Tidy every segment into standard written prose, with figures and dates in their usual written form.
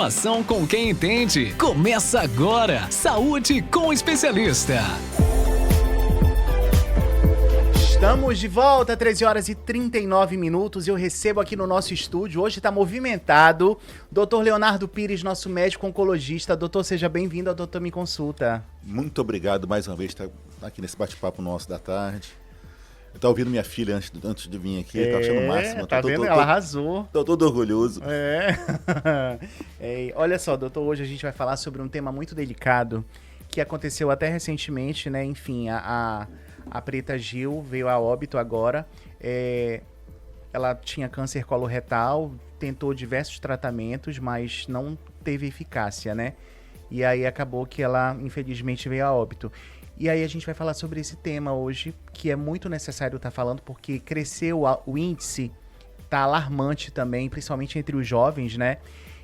Informação com quem entende. Começa agora. Saúde com o especialista. Estamos de volta, 13 horas e 39 minutos. Eu recebo aqui no nosso estúdio, hoje está movimentado, Dr. Leonardo Pires, nosso médico oncologista. Doutor, seja bem-vindo ao Doutor Me Consulta. Muito obrigado mais uma vez por estar aqui nesse bate-papo nosso da tarde. Eu estava ouvindo minha filha antes de vir aqui, estava achando o máximo. Tá vendo? Ela arrasou. Estou todo orgulhoso. Olha só, doutor, hoje a gente vai falar sobre um tema muito delicado que aconteceu até recentemente, né? Enfim, a Preta Gil veio a óbito agora. Ela tinha câncer coloretal, tentou diversos tratamentos, mas não teve eficácia, né? E aí acabou que ela, infelizmente, veio a óbito. E aí a gente vai falar sobre esse tema hoje, que é muito necessário estar falando, porque cresceu o índice, tá alarmante também, principalmente entre os jovens, né?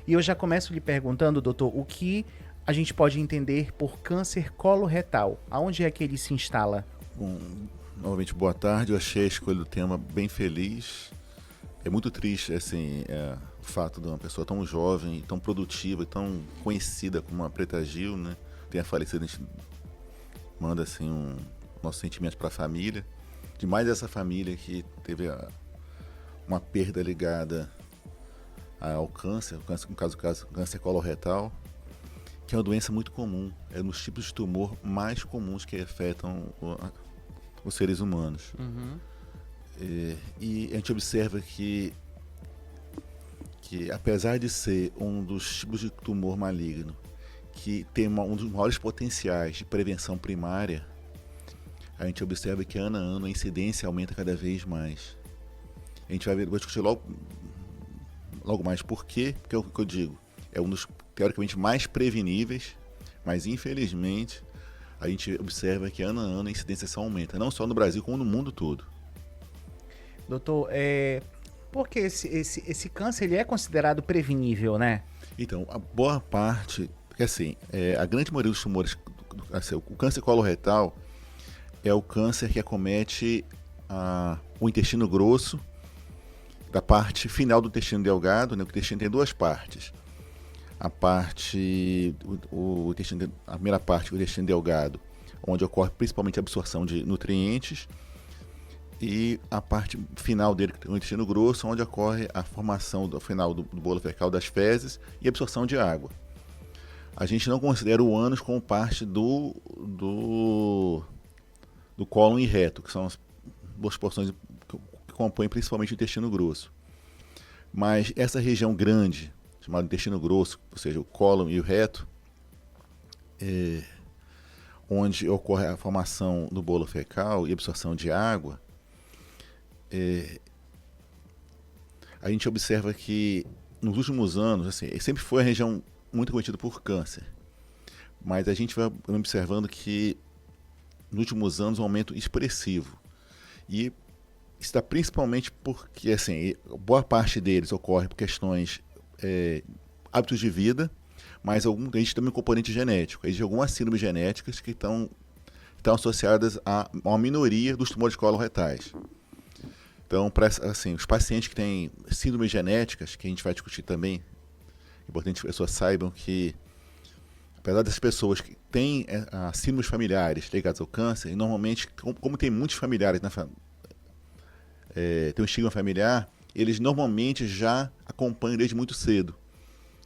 E eu já começo lhe perguntando, doutor, o que a gente pode entender por câncer coloretal? Aonde é que ele se instala? Bom, novamente, boa tarde. Eu achei a escolha do tema bem feliz. É muito triste, assim, o fato de uma pessoa tão jovem, tão produtiva e tão conhecida como a Preta Gil, né? Tenha falecido. A gente manda, assim, nosso sentimento para a família. Demais essa família que teve uma perda ligada ao câncer, no caso câncer coloretal, que é uma doença muito comum. É um dos tipos de tumor mais comuns que afetam os seres humanos. Uhum. E a gente observa que apesar de ser um dos tipos de tumor maligno que tem um dos maiores potenciais de prevenção primária, a gente observa que ano a ano a incidência aumenta cada vez mais. A gente vai discutir logo mais por quê, porque é o que eu digo, é um dos teoricamente mais preveníveis, mas infelizmente a gente observa que ano a ano a incidência só aumenta, não só no Brasil, como no mundo todo. Doutor, por que esse câncer ele é considerado prevenível, né? Então, a boa parte, porque assim, a grande maioria dos tumores, assim, o câncer coloretal é o câncer que acomete o intestino grosso, da parte final do intestino delgado, né? O intestino tem duas partes. A primeira parte do intestino delgado, onde ocorre principalmente a absorção de nutrientes, e a parte final dele, que tem o intestino grosso, onde ocorre a formação do final do bolo fecal das fezes e absorção de água. A gente não considera o ânus como parte do cólon e reto, que são as duas porções que compõem principalmente o intestino grosso. Mas essa região grande, chamada intestino grosso, ou seja, o cólon e o reto, onde ocorre a formação do bolo fecal e absorção de água, a gente observa que nos últimos anos, assim, sempre foi a região muito cometida por câncer, mas a gente vai observando que nos últimos anos um aumento expressivo. E está principalmente porque, assim, boa parte deles ocorre por questões hábitos de vida, mas existe também um componente genético. Existem algumas síndromes genéticas que estão associadas a uma minoria dos tumores coloretais. Então, assim, os pacientes que têm síndromes genéticas, que a gente vai discutir também, é importante que as pessoas saibam que, apesar dessas pessoas que têm síndromes familiares ligados ao câncer, e normalmente, como tem muitos familiares tem um estigma familiar, eles normalmente já acompanham desde muito cedo.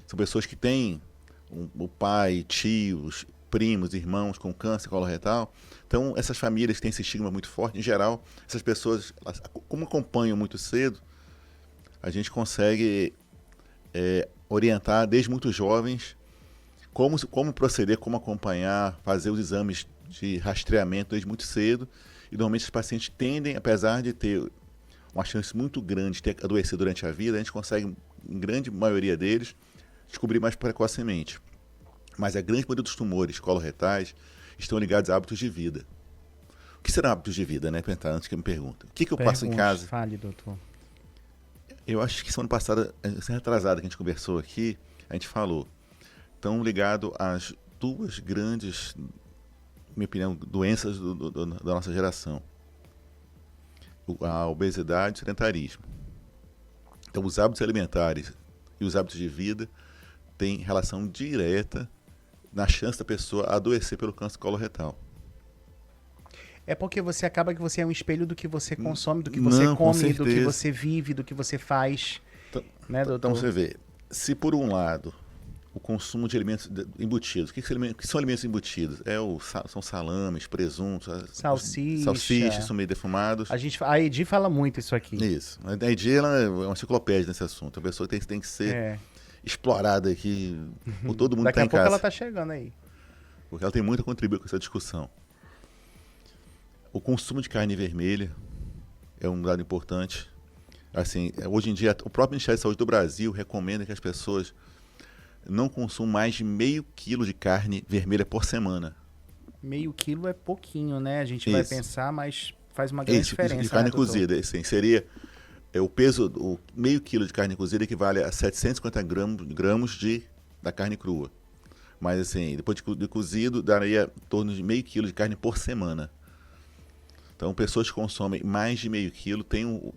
São pessoas que têm o pai, tios, primos, irmãos com câncer coloretal. Então, essas famílias que têm esse estigma muito forte, em geral, essas pessoas, como acompanham muito cedo, a gente consegue orientar desde muito jovens como proceder, como acompanhar, fazer os exames de rastreamento desde muito cedo. E normalmente os pacientes tendem, apesar de ter uma chance muito grande de adoecer durante a vida, a gente consegue, em grande maioria deles, descobrir mais precocemente. Mas a grande maioria dos tumores coloretais estão ligados a hábitos de vida. O que serão hábitos de vida, né? Antes que me pergunta. O que eu passo em casa? Fale, doutor. Eu acho que semana passada, semana retrasada que a gente conversou aqui, a gente falou. Estão ligados às duas grandes, na minha opinião, doenças da nossa geração. A obesidade e o sedentarismo. Então, os hábitos alimentares e os hábitos de vida tem relação direta na chance da pessoa adoecer pelo câncer coloretal. É porque você acaba que você é um espelho do que você consome, do que você come, do que você vive, do que você faz. Então, né, doutor? Então você vê, se por um lado o consumo de alimentos embutidos, o que são alimentos embutidos? São salames, presuntos, salsichas são meio defumados. A Edi fala muito isso aqui. Isso. A Edi ela é uma enciclopédia nesse assunto. A pessoa tem que ser explorada aqui por todo mundo que está em casa. Daqui a pouco ela está chegando aí. Porque ela tem muito a contribuir com essa discussão. O consumo de carne vermelha é um dado importante. Assim, hoje em dia, o próprio Ministério da Saúde do Brasil recomenda que as pessoas não consumam mais de meio quilo de carne vermelha por semana. Meio quilo é pouquinho, né? A gente vai pensar, mas faz uma grande diferença. De carne cozida, assim, seria o peso, o meio quilo de carne cozida equivale a 750 gramas da carne crua. Mas assim, depois de cozido, daria em torno de meio quilo de carne por semana. Então, pessoas que consomem mais de meio quilo têm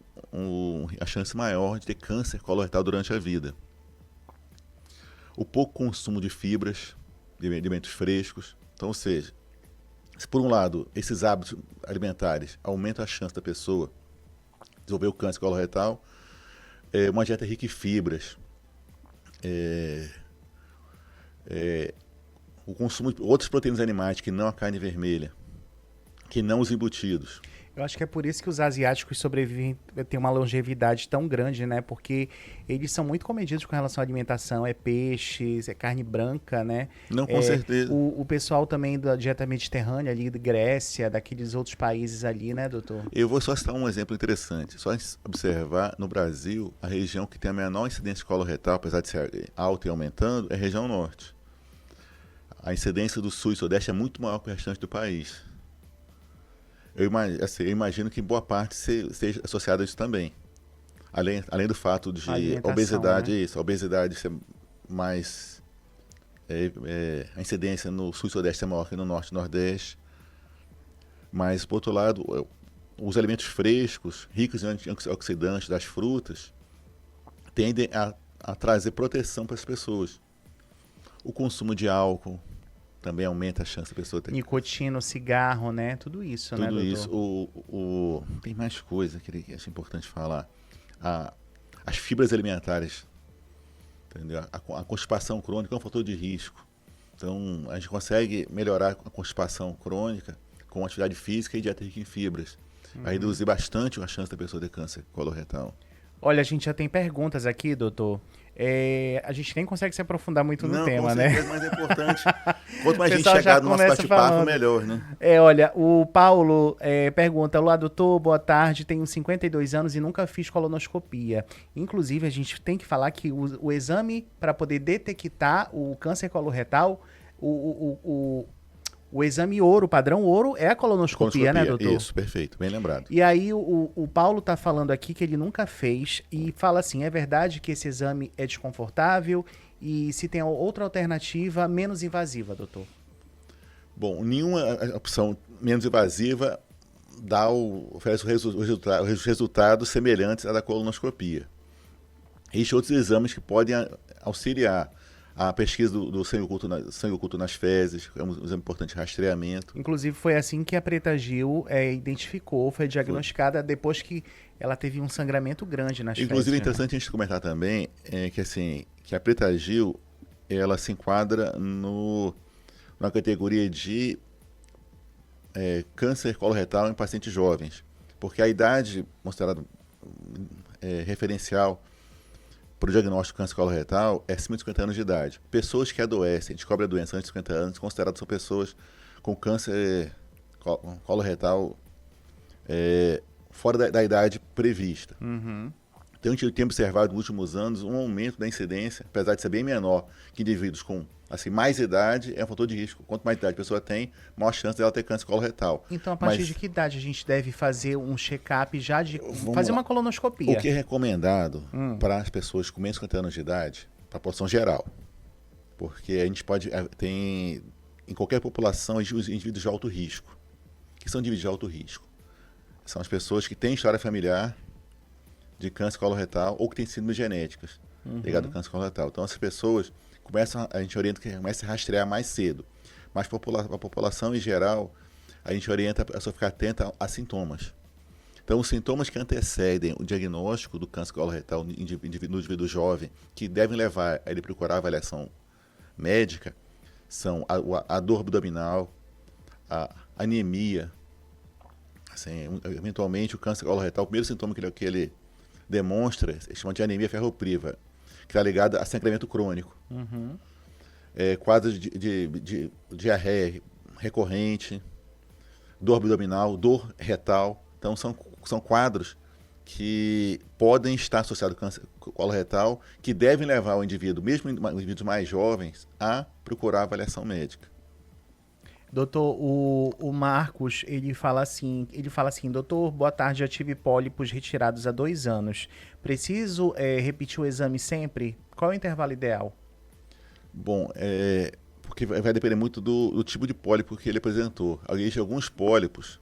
a chance maior de ter câncer coloretal durante a vida. O pouco consumo de fibras, de alimentos frescos. Então, ou seja, se por um lado esses hábitos alimentares aumentam a chance da pessoa desenvolver o câncer coloretal, uma dieta rica em fibras, o consumo de outras proteínas animais que não a carne vermelha, que não os embutidos. Eu acho que é por isso que os asiáticos sobrevivem, têm uma longevidade tão grande, né? Porque eles são muito comedidos com relação à alimentação, peixes, carne branca, né? Não, com certeza. O pessoal também da dieta mediterrânea ali, da Grécia, daqueles outros países ali, né, doutor? Eu vou só citar um exemplo interessante. Só observar, no Brasil, a região que tem a menor incidência coloretal, apesar de ser alta e aumentando, é a região norte. A incidência do sul e sudeste é muito maior que o restante do país. Eu imagino que boa parte seja associada a isso também. Além do fato de obesidade, né? A obesidade ser mais... a incidência no sul e sudeste é maior que no norte e nordeste. Mas, por outro lado, os alimentos frescos, ricos em antioxidantes das frutas, tendem a trazer proteção para as pessoas. O consumo de álcool também aumenta a chance da pessoa ter... Nicotina, cigarro, né? Tudo isso, né, doutor? Tudo isso. Tem mais coisa que acho importante falar. As fibras alimentares, entendeu? A constipação crônica é um fator de risco. Então, a gente consegue melhorar a constipação crônica com atividade física e dieta rica em fibras. Vai reduzir bastante a chance da pessoa ter câncer coloretal. Olha, a gente já tem perguntas aqui, doutor. A gente nem consegue se aprofundar muito no tema, né? Não, mas é importante. Quanto mais gente chegar no nosso bate-papo, melhor, né? Olha, o Paulo pergunta: olá, doutor, boa tarde, tenho 52 anos e nunca fiz colonoscopia. Inclusive, a gente tem que falar que o exame para poder detectar o câncer coloretal, o exame ouro, o padrão ouro, é a colonoscopia, né, doutor? Isso, perfeito, bem lembrado. E aí o Paulo está falando aqui que ele nunca fez e fala assim, é verdade que esse exame é desconfortável e se tem outra alternativa menos invasiva, doutor? Bom, nenhuma opção menos invasiva oferece os resultados semelhantes à da colonoscopia. Existem outros exames que podem auxiliar. A pesquisa do sangue oculto nas fezes, é um exame importante de rastreamento. Inclusive foi assim que a Preta Gil identificou, foi diagnosticada depois que ela teve um sangramento grande nas fezes. Inclusive é interessante a gente comentar também que a Preta Gil ela se enquadra na categoria de câncer coloretal em pacientes jovens, porque a idade considerada referencial para o diagnóstico de câncer coloretal é acima de 50 anos de idade. Pessoas que adoecem, descobrem a doença antes de 50 anos, consideradas são pessoas com câncer coloretal fora da idade prevista. Então, a gente tem observado nos últimos anos um aumento da incidência, apesar de ser bem menor que indivíduos com mais idade, é um fator de risco. Quanto mais idade a pessoa tem, maior chance dela ter câncer coloretal. Então, a partir de que idade a gente deve fazer um check-up já de fazer uma colonoscopia? O que é recomendado para as pessoas com menos de 50 anos de idade, para a população geral, porque a gente tem em qualquer população os indivíduos de alto risco. O que são indivíduos de alto risco? São as pessoas que têm história familiar de câncer coloretal ou que têm síndromes genéticas ligadas ao câncer coloretal. Então, essas pessoas a gente orienta que comece a rastrear mais cedo. Mas para a população em geral, a gente orienta a pessoa ficar atenta a sintomas. Então, os sintomas que antecedem o diagnóstico do câncer coloretal no indivíduo jovem, que devem levar a ele procurar avaliação médica, são a dor abdominal, a anemia. Assim, eventualmente, o câncer coloretal, o primeiro sintoma que ele demonstra é chamado de anemia ferropriva, que está ligada a sangramento crônico. Uhum. Quadros de diarreia recorrente, dor abdominal, dor retal. Então, são quadros que podem estar associados ao câncer coloretal, que devem levar o indivíduo, mesmo indivíduos mais jovens, a procurar avaliação médica. Doutor, o Marcos, ele fala assim, doutor, boa tarde, já tive pólipos retirados há 2 anos. Preciso repetir o exame sempre? Qual é o intervalo ideal? Bom, porque vai depender muito do tipo de pólipo que ele apresentou. Existem alguns pólipos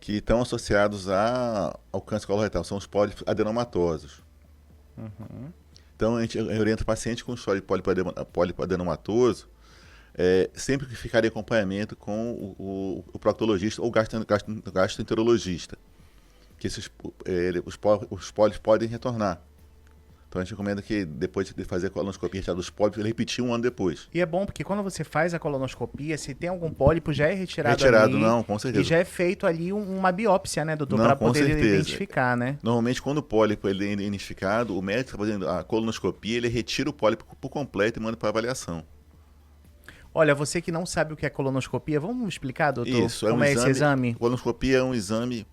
que estão associados ao câncer coloretal, são os pólipos adenomatosos. Uhum. Então, a gente orienta o paciente com história de pólipo adenomatoso, sempre que ficar em acompanhamento com o proctologista ou gastroenterologista, que os pólipos podem retornar. Então a gente recomenda que depois de fazer a colonoscopia retirada dos pólipos, ele repetir 1 ano depois. E é bom porque quando você faz a colonoscopia, se tem algum pólipo, já é retirado ali, não, com certeza. E já é feito ali uma biópsia, né, doutor? Não, para com poder certeza. identificar, né? Normalmente, quando o pólipo ele é identificado, o médico está fazendo a colonoscopia, ele retira o pólipo por completo e manda para avaliação. Olha, você que não sabe o que é colonoscopia, vamos explicar, doutor? Isso, como é esse exame? Colonoscopia é um exame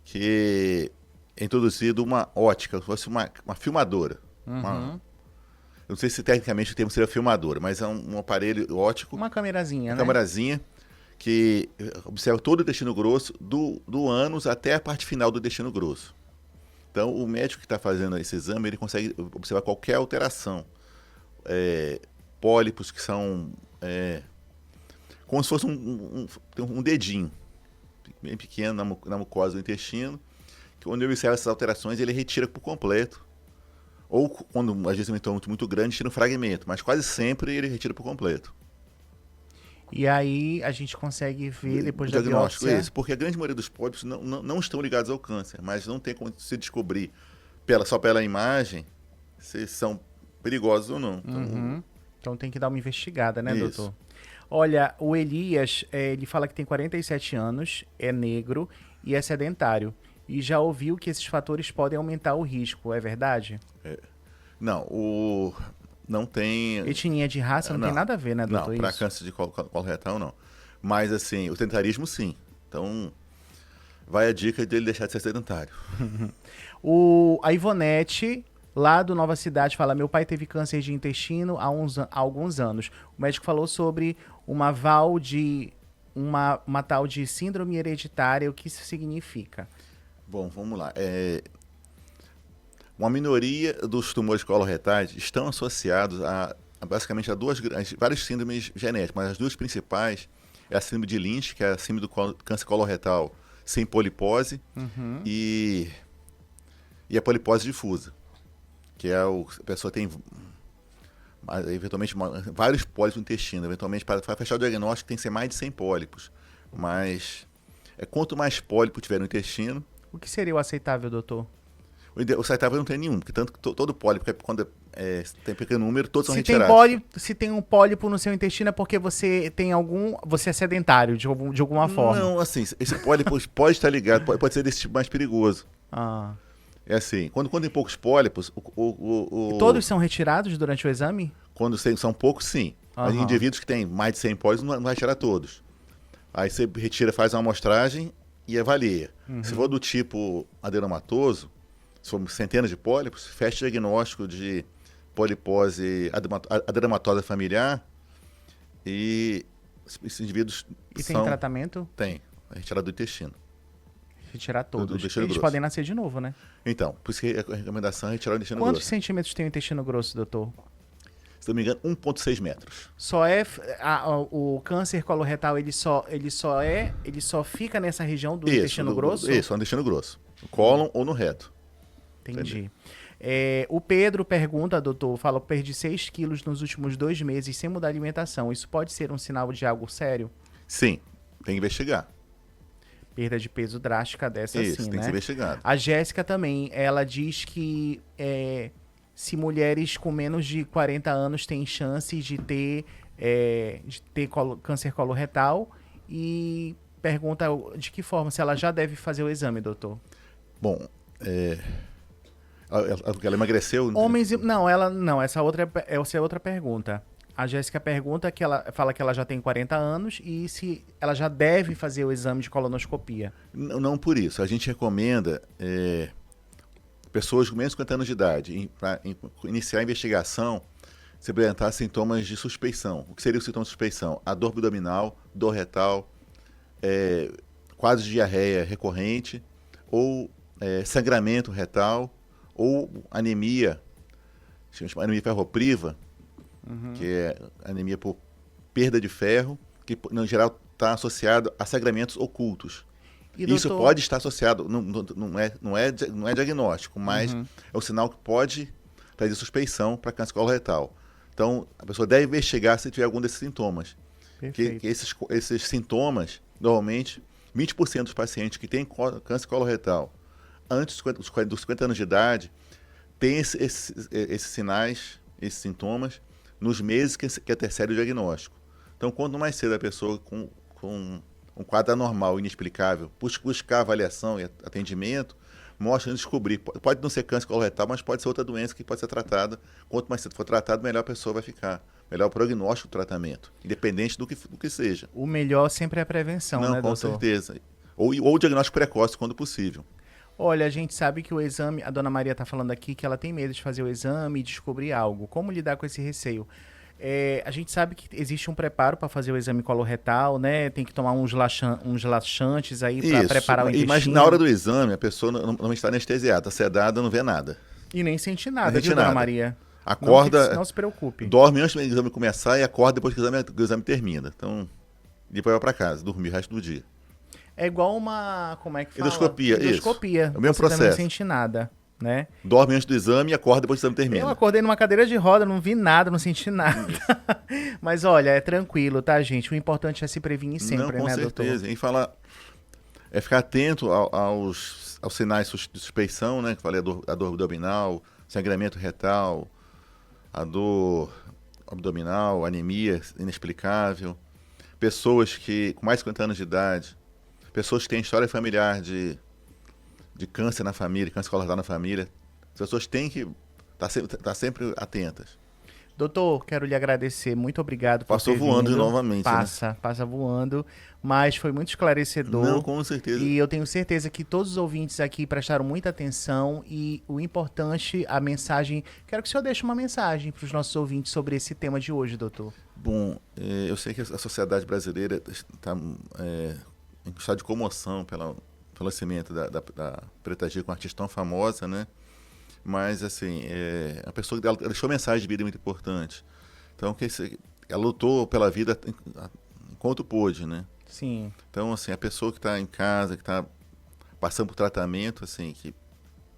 que é introduzido uma ótica, se fosse uma filmadora. Uhum. Eu não sei se tecnicamente o termo seria filmadora, mas é um aparelho óptico. Uma camerazinha, Uma né? camerazinha que observa todo o intestino grosso, do ânus até a parte final do intestino grosso. Então, o médico que está fazendo esse exame, ele consegue observar qualquer alteração. Pólipos que são como se fosse um dedinho, bem pequeno na mucosa do intestino, que quando ele observa essas alterações, ele retira por completo. Ou quando às vezes é muito grande, tira um fragmento, mas quase sempre ele retira por completo. E aí a gente consegue ver depois da diagnóstico biópsia. Isso, porque a grande maioria dos pólipos não estão ligados ao câncer, mas não tem como se descobrir só pela imagem se são perigosos ou não. Então tem que dar uma investigada, né, Isso. doutor? Olha, o Elias, ele fala que tem 47 anos, é negro e é sedentário. E já ouviu que esses fatores podem aumentar o risco, é verdade? Não tem... Etnia de raça não tem nada a ver, né, doutor? Não, para câncer de colo retal, não. Mas, assim, o sedentarismo, sim. Então, vai a dica dele deixar de ser sedentário. A Ivonete, lá do Nova Cidade, fala: meu pai teve câncer de intestino há alguns anos. O médico falou sobre uma tal de síndrome hereditária. O que isso significa? Bom, vamos lá. Uma minoria dos tumores coloretais estão associados basicamente a várias síndromes genéticas, mas as duas principais é a síndrome de Lynch, que é a síndrome do câncer coloretal sem polipose, e a polipose difusa, que a pessoa tem eventualmente vários pólipos no intestino. Eventualmente, para fechar o diagnóstico, tem que ser mais de 100 pólipos. Mas quanto mais pólipo tiver no intestino... O que seria o aceitável, doutor? O aceitável não tem nenhum, porque tanto que todo pólipo, quando tem pequeno número, todos são retirados. Se tem um pólipo no seu intestino é porque você é sedentário, de alguma forma. Não, assim, esse pólipo pode estar ligado, pode ser desse tipo mais perigoso. Ah. É assim, quando tem poucos pólipos... E todos são retirados durante o exame? Quando são poucos, sim. Mas indivíduos que têm mais de 100 pólipos não vai retirar todos. Aí você retira, faz uma amostragem e avalia. Se for do tipo adenomatoso, se for centenas de pólipos, fecha o diagnóstico de polipose adenomatosa familiar e esses indivíduos tem tratamento? Tem. É retirada do intestino. Retirar todos. Eles grosso. Podem nascer de novo, né? Então, por isso que a recomendação é retirar o intestino grosso. Quantos centímetros tem o intestino grosso, doutor? Se não me engano, 1,6 metros. Só o câncer coloretal, ele só fica nessa região do intestino grosso? Isso, no intestino grosso. No cólon ou no reto. Entendi. O Pedro pergunta, doutor, fala, perdi 6 quilos nos últimos 2 meses sem mudar a alimentação. Isso pode ser um sinal de algo sério? Sim, tem que investigar. Perda de peso drástica dessa, Isso, sim, tem né? que ser investigado. A Jéssica também, ela diz que se mulheres com menos de 40 anos têm chances de ter câncer coloretal e pergunta de que forma, se ela já deve fazer o exame, doutor. Bom, ela emagreceu? Homens, essa é outra pergunta. A Jéssica pergunta que ela fala que ela já tem 40 anos e se ela já deve fazer o exame de colonoscopia. Não por isso. A gente recomenda pessoas com menos de 50 anos de idade, para iniciar a investigação, se apresentar sintomas de suspeição. O que seria o sintoma de suspeição? A dor abdominal, dor retal, quadro de diarreia recorrente, ou sangramento retal, ou anemia, chama anemia ferropriva, que é anemia por perda de ferro, que no geral está associado a sangramentos ocultos. Isso pode estar associado, não é diagnóstico, mas é um sinal que pode trazer suspeição para câncer coloretal. Então, a pessoa deve investigar se tiver algum desses sintomas. Que esses sintomas, normalmente, 20% dos pacientes que têm câncer coloretal antes dos 50 anos de idade têm esses sinais, esses sintomas, nos meses que antecedem o diagnóstico. Então, quanto mais cedo a pessoa com um quadro anormal, inexplicável, buscar avaliação e atendimento, mostra descobrir. Pode não ser câncer coloretal, mas pode ser outra doença que pode ser tratada. Quanto mais cedo for tratado, melhor a pessoa vai ficar. Melhor o prognóstico do tratamento, independente do que seja. O melhor sempre é a prevenção, né, doutor? Com certeza. Ou o diagnóstico precoce, quando possível. Olha, a gente sabe que o exame, a dona Maria está falando aqui que ela tem medo de fazer o exame e descobrir algo. Como lidar com esse receio? A gente sabe que existe um preparo para fazer o exame coloretal, né? Tem que tomar uns laxantes aí para preparar o intestino. Mas na hora do exame, a pessoa não está anestesiada, sedada, não vê nada. E nem sente nada, viu, dona Maria? Acorda, não se preocupe. Dorme antes do exame começar e acorda depois que o exame termina. Então, depois vai para casa, dormir o resto do dia. É igual uma, como é que fala? Endoscopia. Endoscopia. É o mesmo Você processo. Não sente nada, né? Dorme antes do exame e acorda depois que o exame termina. Eu acordei numa cadeira de roda, não vi nada, não senti nada. Mas olha, é tranquilo, tá, gente? O importante é se prevenir sempre, né, doutor? Com certeza. E ficar atento aos sinais de suspeição, né? Que falei, a dor abdominal, sangramento retal, a dor abdominal, anemia inexplicável. Pessoas com mais de 50 anos de idade, pessoas que têm história familiar de câncer na família, câncer coloretal na família. As pessoas têm que estar sempre atentas. Doutor, quero lhe agradecer. Muito obrigado por Passou ter voando vindo. novamente. Passa voando. Mas foi muito esclarecedor. Não, com certeza. E eu tenho certeza que todos os ouvintes aqui prestaram muita atenção. E o importante, a mensagem... Quero que o senhor deixe uma mensagem para os nossos ouvintes sobre esse tema de hoje, doutor. Bom, eu sei que a sociedade brasileira está em estado de comoção pelo falecimento da Preta Gil, uma artista tão famosa, né? Mas, assim, a pessoa ela deixou mensagem de vida muito importante. Então, ela lutou pela vida enquanto pôde, né? Sim. Então, assim, a pessoa que está em casa, que está passando por tratamento, assim, que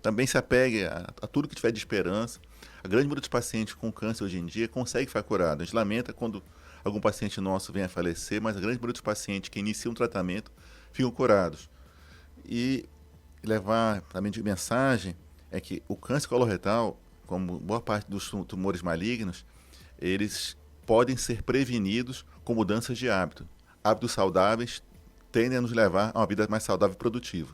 também se apegue a tudo que tiver de esperança. A grande maioria dos pacientes com câncer hoje em dia consegue ficar curado. A gente lamenta quando algum paciente nosso vem a falecer, mas a grande maioria dos pacientes que iniciam o tratamento ficam curados. E levar também de mensagem é que o câncer coloretal, como boa parte dos tumores malignos, eles podem ser prevenidos com mudanças de hábito. Hábitos saudáveis tendem a nos levar a uma vida mais saudável e produtiva.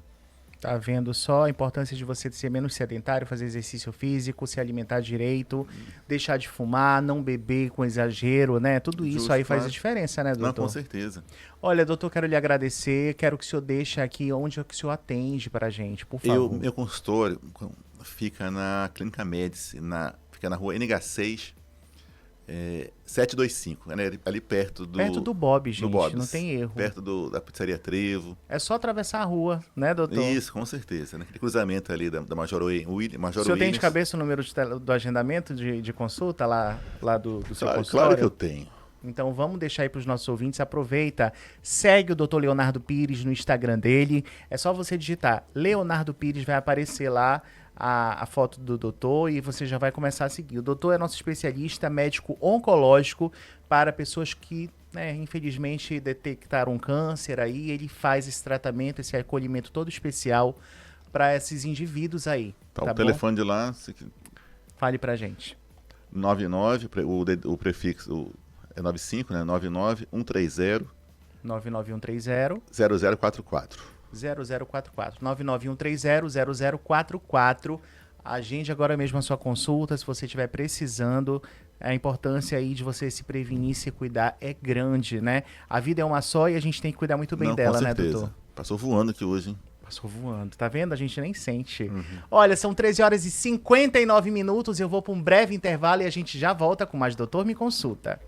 Tá vendo só a importância de você ser menos sedentário, fazer exercício físico, se alimentar direito, deixar de fumar, não beber com exagero, né? Tudo isso aí faz a diferença, né, doutor? Não, com certeza. Olha, doutor, quero lhe agradecer, quero que o senhor deixe aqui onde é que o senhor atende pra gente, por favor. Meu consultório fica na Clínica Médici, fica na rua NH6, 725, né? Ali perto do Bob, gente, do Bob's, não tem erro. Perto da pizzaria Trevo. É só atravessar a rua, né, doutor? Isso, com certeza. Naquele cruzamento ali da Major Williams. O senhor tem de cabeça o número do agendamento de consulta lá do seu consultório? Claro que eu tenho. Então vamos deixar aí para os nossos ouvintes. Aproveita, segue o Dr. Leonardo Pires no Instagram dele. É só você digitar Leonardo Pires, vai aparecer lá a foto do doutor e você já vai começar a seguir. O doutor é nosso especialista médico oncológico para pessoas que, né, infelizmente detectaram um câncer aí. Ele faz esse tratamento, esse acolhimento todo especial para esses indivíduos aí. Tá, Tá o bom? telefone de lá, Fale pra gente. 99, o prefixo é 95, né? 99130 99130 0044. 0044. 99130 0044. Agende agora mesmo a sua consulta, se você estiver precisando. A importância aí de você se prevenir, se cuidar é grande, né? A vida é uma só e a gente tem que cuidar muito bem dela, né, doutor? Passou voando aqui hoje, hein? Passou voando, tá vendo? A gente nem sente. Olha, são 13 horas e 59 minutos, eu vou para um breve intervalo e a gente já volta com mais Doutor Me Consulta.